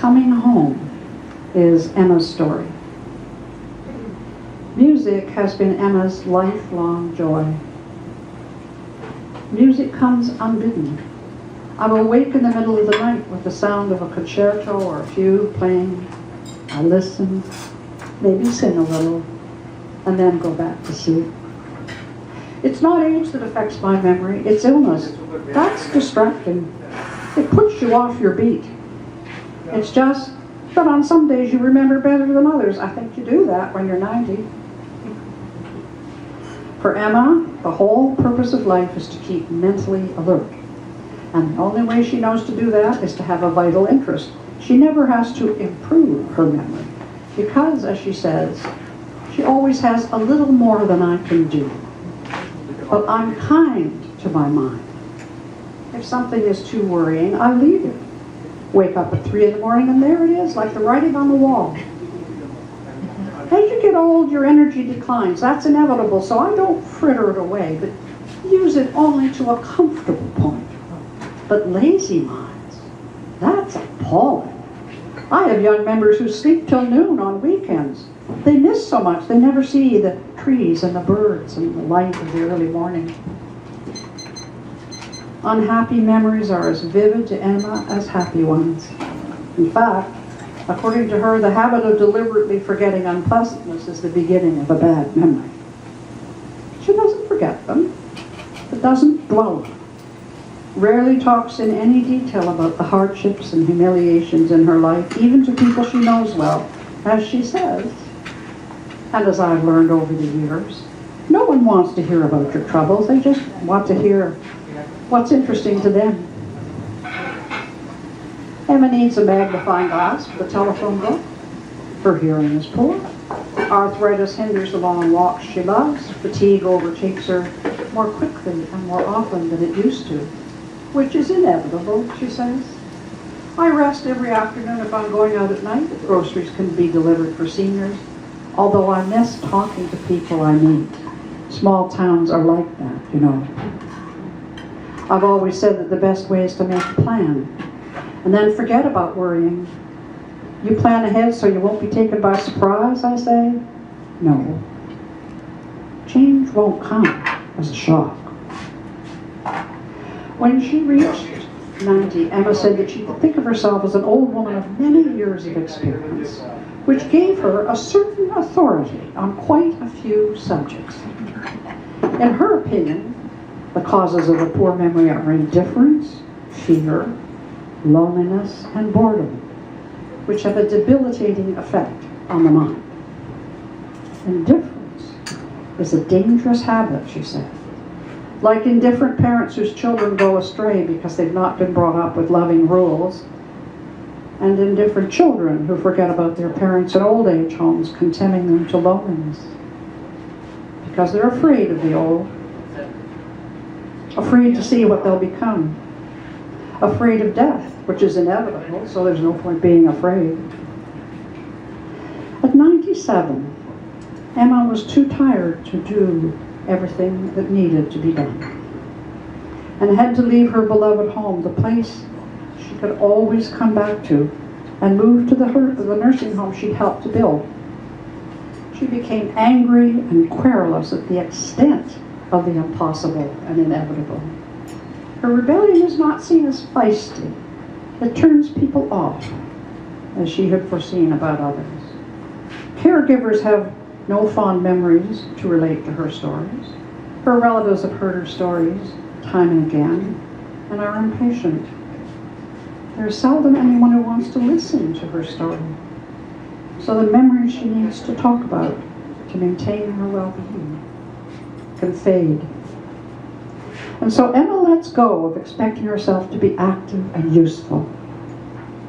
coming home is Emma's story. Music has been Emma's lifelong joy. Music comes unbidden. I will wake in the middle of the night with the sound of a concerto or a fugue playing. I listen, maybe sing a little, and then go back to sleep. It's not age that affects my memory, it's illness. That's distracting. It puts you off your beat. It's just that on some days you remember better than others. I think you do that when you're 90. For Emma, the whole purpose of life is to keep mentally alert. And the only way she knows to do that is to have a vital interest. She never has to improve her memory because, as she says, she always has a little more than I can do. But I'm kind to my mind. If something is too worrying, I leave it. Wake up at 3 in the morning and there it is, like the writing on the wall. As you get old, your energy declines. That's inevitable, so I don't fritter it away, but use it only to a comfortable point. But lazy minds, that's appalling. I have young members who sleep till noon on weekends. They miss so much, they never see the trees and the birds and the light of the early morning. Unhappy memories are as vivid to Emma as happy ones. In fact, according to her, the habit of deliberately forgetting unpleasantness is the beginning of a bad memory. She doesn't forget them, but doesn't dwell on them. Rarely talks in any detail about the hardships and humiliations in her life, even to people she knows well, as she says. And as I've learned over the years, no one wants to hear about your troubles. They just want to hear what's interesting to them. Emma needs a magnifying glass for the telephone book. Her hearing is poor. Arthritis hinders the long walks she loves. Fatigue overtakes her more quickly and more often than it used to, which is inevitable, she says. I rest every afternoon if I'm going out at night. Groceries can be delivered for seniors, although I miss talking to people I meet. Small towns are like that, you know. I've always said that the best way is to make a plan, and then forget about worrying. You plan ahead so you won't be taken by surprise, I say. No. Change won't come as a shock. When she reached 90, Emma said that she could think of herself as an old woman of many years of experience, which gave her a certain authority on quite a few subjects. In her opinion, the causes of a poor memory are indifference, fear, loneliness, and boredom, which have a debilitating effect on the mind. Indifference is a dangerous habit, she said. Like indifferent parents whose children go astray because they've not been brought up with loving rules, and indifferent children who forget about their parents in old age homes, condemning them to loneliness because they're afraid of the old, afraid to see what they'll become, afraid of death, which is inevitable, so there's no point being afraid. At 97, Emma was too tired to do everything that needed to be done, and had to leave her beloved home, the place she could always come back to, and move to the nursing home she'd helped to build. She became angry and querulous at the extent of the impossible and inevitable. Her rebellion is not seen as feisty. It turns people off, as she had foreseen about others. Caregivers have no fond memories to relate to her stories. Her relatives have heard her stories time and again and are impatient. There's seldom anyone who wants to listen to her story. So the memories she needs to talk about to maintain her well-being can fade. And so Emma lets go of expecting herself to be active and useful,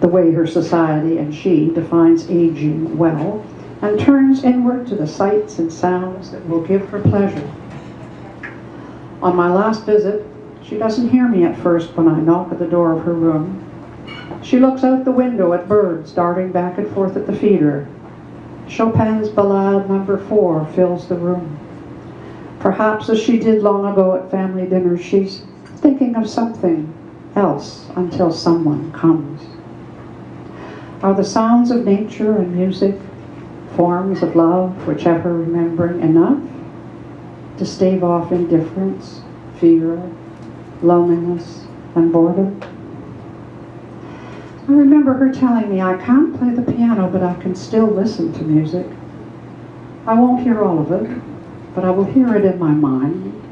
the way her society and she defines aging well, and turns inward to the sights and sounds that will give her pleasure. On my last visit, she doesn't hear me at first when I knock at the door of her room. She looks out the window at birds darting back and forth at the feeder. Chopin's Ballade No. 4 fills the room. Perhaps as she did long ago at family dinners, she's thinking of something else until someone comes. Are the sounds of nature and music forms of love which ever remembering enough to stave off indifference, fear, loneliness, and boredom? I remember her telling me, I can't play the piano, but I can still listen to music. I won't hear all of it, but I will hear it in my mind.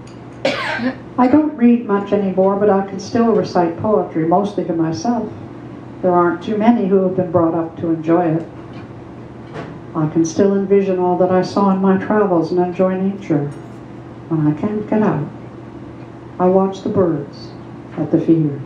I don't read much anymore, but I can still recite poetry, mostly to myself. There aren't too many who have been brought up to enjoy it. I can still envision all that I saw in my travels and enjoy nature. When I can't get out, I watch the birds at the feeder.